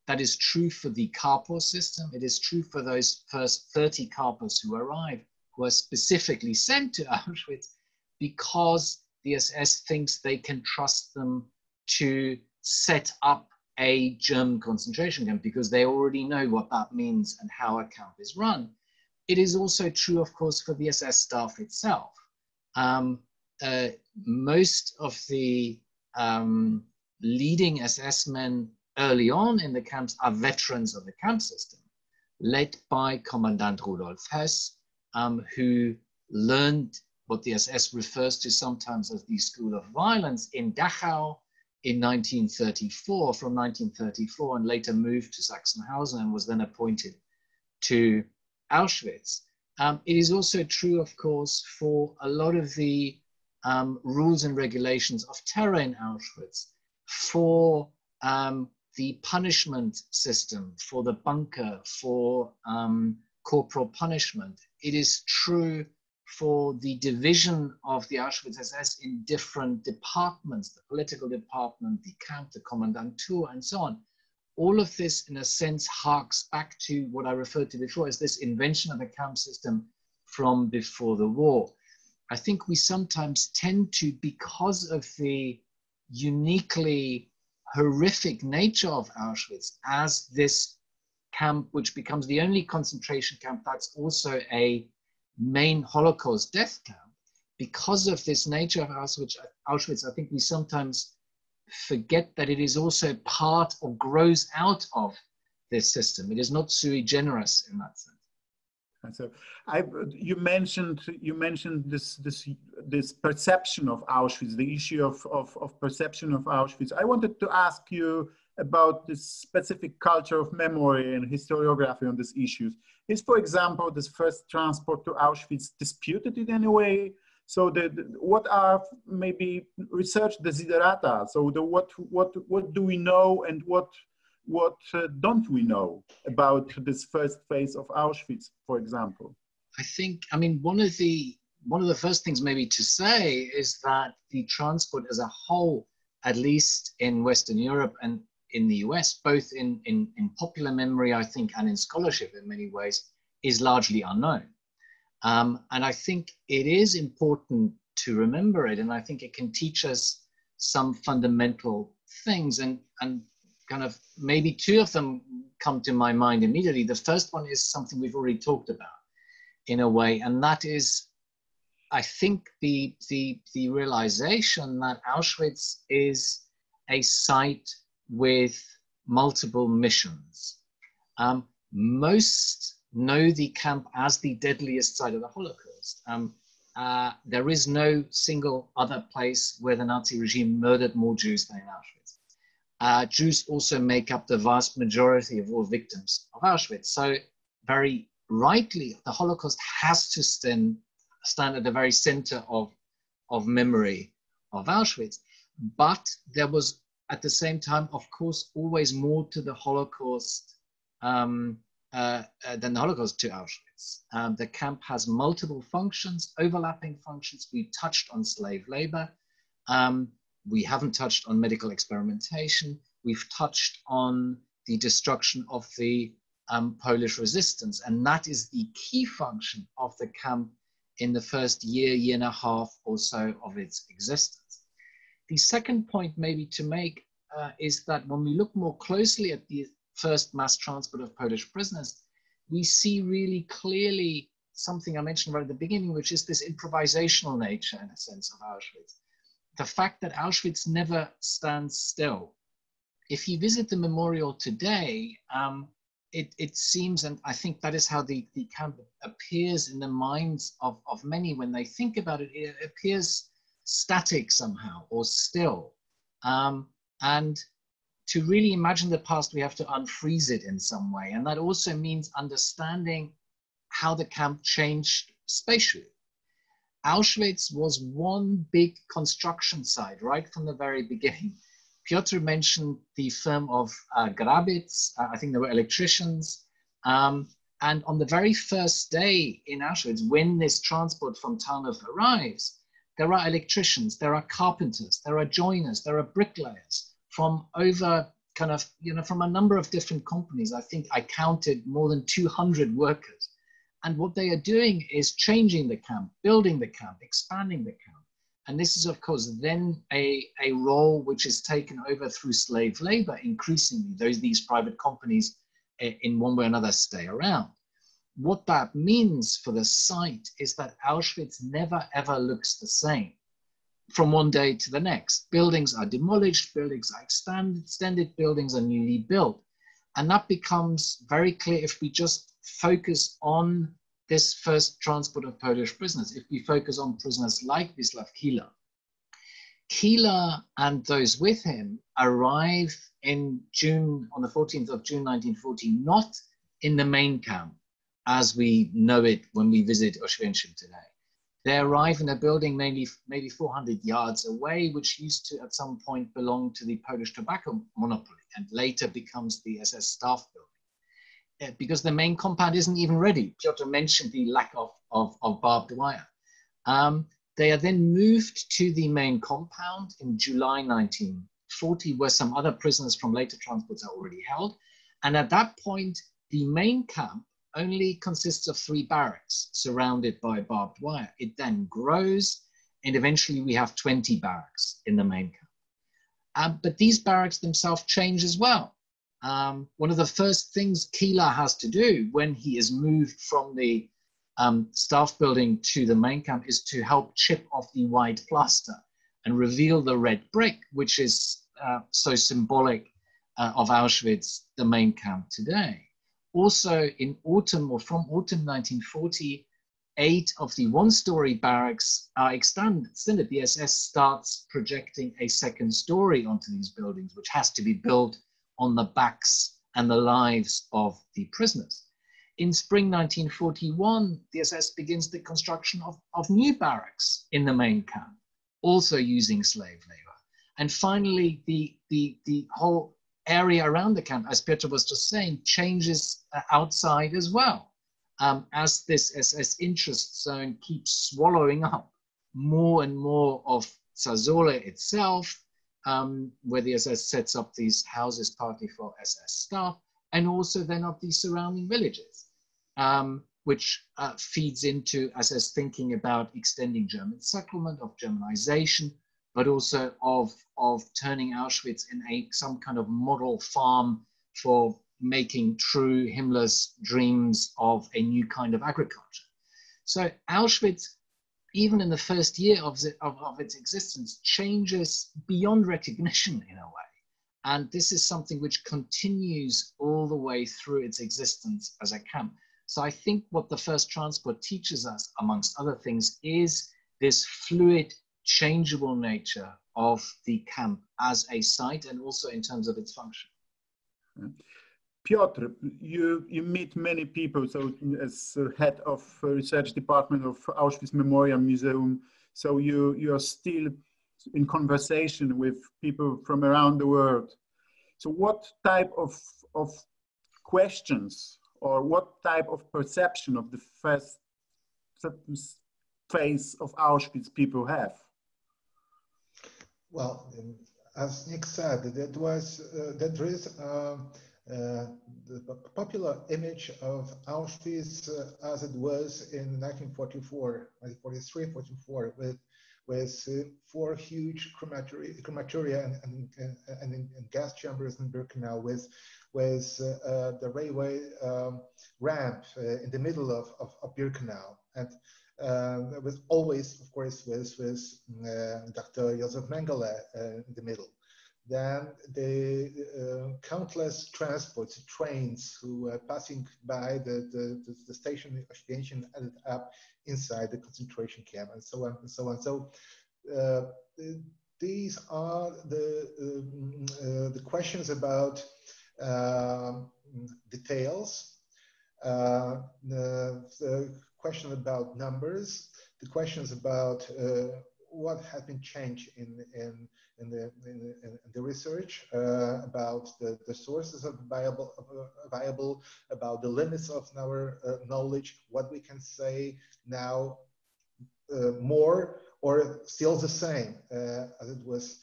That is true for the Kapo system. It is true for those first 30 Kapos who arrive, who are specifically sent to Auschwitz because the SS thinks they can trust them to set up a German concentration camp because they already know what that means and how a camp is run. It is also true, of course, for the SS staff itself. Most of the leading SS men early on in the camps are veterans of the camp system, led by Commandant Rudolf Hess, who learned what the SS refers to sometimes as the School of Violence in Dachau in 1934, from 1934, and later moved to Sachsenhausen and was then appointed to Auschwitz. It is also true, of course, for a lot of the rules and regulations of terror in Auschwitz, for the punishment system for the bunker, for corporal punishment. It is true for the division of the Auschwitz SS in different departments, the political department, the camp, the Kommandantur, and so on. All of this, in a sense, harks back to what I referred to before as this invention of the camp system from before the war. I think we sometimes tend to, because of the uniquely horrific nature of Auschwitz as this camp, which becomes the only concentration camp that's also a main Holocaust death camp, because of this nature of Auschwitz, I think we sometimes forget that it is also part or grows out of this system. It is not sui generis in that sense. And so, you mentioned this perception of Auschwitz, the issue of perception of Auschwitz. I wanted to ask you about this specific culture of memory and historiography on these issues. Is, for example, this first transport to Auschwitz disputed in any way? So what are maybe research desiderata? So what do we know and what don't we know about this first phase of Auschwitz, for example? I mean, one of the first things maybe to say is that the transport as a whole, at least in Western Europe and in the US, both in popular memory, I think, and in scholarship in many ways, is largely unknown. And I think it is important to remember it, and I think it can teach us some fundamental things, and kind of maybe two of them come to my mind immediately. The first one is something we've already talked about in a way, and that is, I think, the realization that Auschwitz is a site with multiple missions. Most know the camp as the deadliest site of the Holocaust. There is no single other place where the Nazi regime murdered more Jews than in Auschwitz. Jews also make up the vast majority of all victims of Auschwitz. So very rightly, the Holocaust has to stand at the very center of memory of Auschwitz. But there was, at the same time, of course, always more to the Holocaust than the Holocaust to Auschwitz. The camp has multiple functions, overlapping functions. We touched on slave labor. We haven't touched on medical experimentation. We've touched on the destruction of the Polish resistance. And that is the key function of the camp in the first year and a half or so of its existence. The second point maybe to make is that when we look more closely at the first mass transport of Polish prisoners, we see really clearly something I mentioned right at the beginning, which is this improvisational nature, in a sense, of Auschwitz. The fact that Auschwitz never stands still. If you visit the memorial today, it seems, and I think that is how the camp appears in the minds of many when they think about it, it appears static somehow or still. And to really imagine the past, we have to unfreeze it in some way. And that also means understanding how the camp changed spatially. Auschwitz was one big construction site right from the very beginning. Piotr mentioned the firm of Grabitz. I think there were electricians. And on the very first day in Auschwitz, when this transport from Tarnów arrives, there are electricians, there are carpenters, there are joiners, there are bricklayers from over from a number of different companies. I think I counted more than 200 workers. And what they are doing is changing the camp, building the camp, expanding the camp. And this is, of course, then a role which is taken over through slave labor increasingly. These private companies, in one way or another, stay around. What that means for the site is that Auschwitz never, ever looks the same from one day to the next. Buildings are demolished, buildings are extended, buildings are newly built. And that becomes very clear if we just focus on this first transport of Polish prisoners, if we focus on prisoners like Wisław Kila. Kila and those with him arrive in June, on the 14th of June 1940, not in the main camp as we know it when we visit Auschwitz today. They arrive in a building maybe 400 yards away, which used to at some point belong to the Polish tobacco monopoly and later becomes the SS staff building. Because the main compound isn't even ready. Piotr mentioned the lack of barbed wire. They are then moved to the main compound in July 1940, where some other prisoners from later transports are already held. And at that point, the main camp only consists of 3 barracks surrounded by barbed wire. It then grows, and eventually we have 20 barracks in the main camp. But these barracks themselves change as well. One of the first things Kila has to do when he is moved from the staff building to the main camp is to help chip off the white plaster and reveal the red brick, which is so symbolic of Auschwitz, the main camp today. Also in autumn or from autumn 1940, 8 of the 1-story barracks are extended. The SS starts projecting a 2nd story onto these buildings, which has to be built on the backs and the lives of the prisoners. In spring 1941, the SS begins the construction of new barracks in the main camp, also using slave labor. And finally, the whole area around the camp, as Piotr was just saying, changes outside as well, as this SS interest zone keeps swallowing up more and more of Zazola itself, where the SS sets up these houses partly for SS staff, and also then of the surrounding villages, which feeds into SS thinking about extending German settlement, of Germanization, but also of turning Auschwitz in some kind of model farm for making true Himmler's dreams of a new kind of agriculture. So Auschwitz, even in the first year of its existence, changes beyond recognition in a way. And this is something which continues all the way through its existence as a camp. So I think what the first transport teaches us, amongst other things, is this fluid, changeable nature of the camp as a site and also in terms of its function. Piotr, you meet many people, so as head of research department of Auschwitz Memorial Museum, so you are still in conversation with people from around the world. So what type of questions or what type of perception of the first phase of Auschwitz people have? Well, as Nick said, there is the popular image of Auschwitz as it was in 1944, 1943, 44, with 4 huge crematoria and gas chambers in Birkenau, with the railway ramp in the middle of Birkenau, and with always, of course, with Dr. Josef Mengele in the middle. Then the countless transports, trains who were passing by the station station ended up inside the concentration camp, and so on and so on. So these are the questions about details, the question about numbers, the questions about what has been changed in the research, about the sources of viable, about the limits of our knowledge, what we can say now more or still the same as it was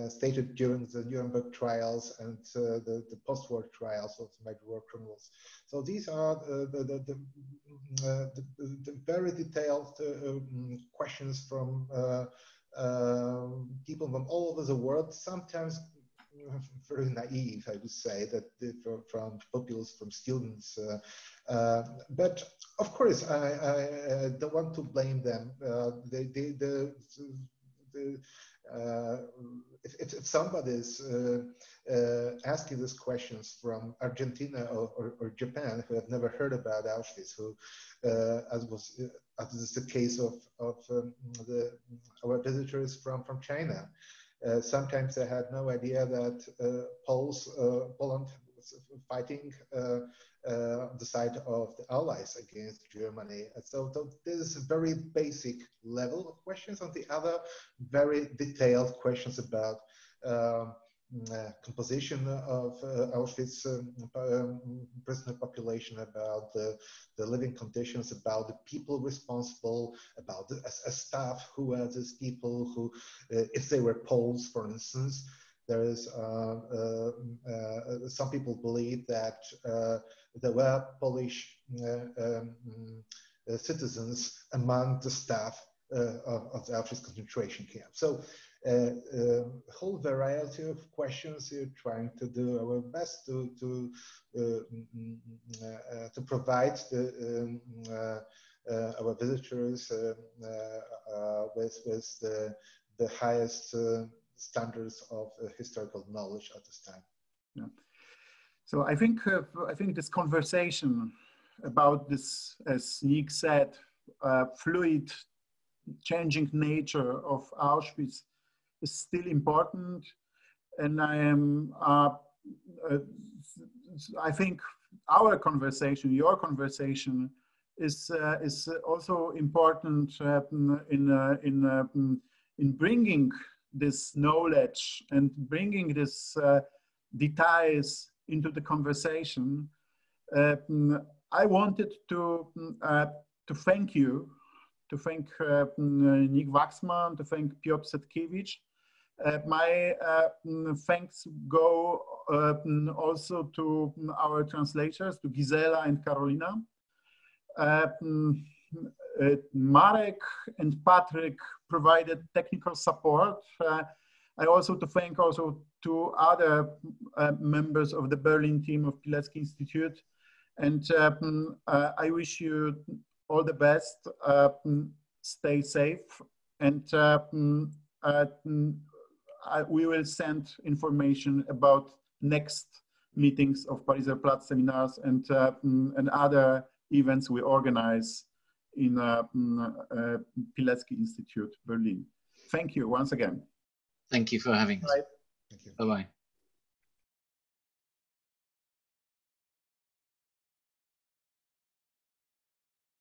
stated during the Nuremberg trials and the post-war trials of the major war criminals. So these are the very detailed questions from people from all over the world, sometimes very naive, I would say, that from populists, from students. But of course, I don't want to blame them. If somebody's asking these questions from Argentina or Japan, who have never heard about Auschwitz, who, as is the case of our visitors from China, sometimes they had no idea that Poland was fighting the side of the Allies against Germany. So this is a very basic level of questions. On the other, very detailed questions about composition of Auschwitz prisoner population, about the living conditions, about the people responsible, about the staff, who are these people, who, if they were Poles, for instance. There is some people believe that there were Polish citizens among the staff of the Auschwitz concentration camp. So a whole variety of questions. We're trying to do our best to provide our visitors with the highest standards of historical knowledge at this time. Yeah. So I think this conversation about this, as Nick said, fluid, changing nature of Auschwitz is still important, and I think our conversation, your conversation, is also important in bringing this knowledge and bringing this details into the conversation. I wanted to thank you, to thank Nick Waxman, to thank Piotr Setkiewicz. My thanks go also to our translators, to Gisela and Carolina. Marek and Patrick provided technical support. I also to thank also to other members of the Berlin team of Pilecki-Institut. And I wish you all the best. Stay safe, and we will send information about next meetings of Pariser Platz seminars and other events we organize in Pilecki-Institut, Berlin. Thank you once again. Thank you for having us. Bye. Thank you. Bye-bye.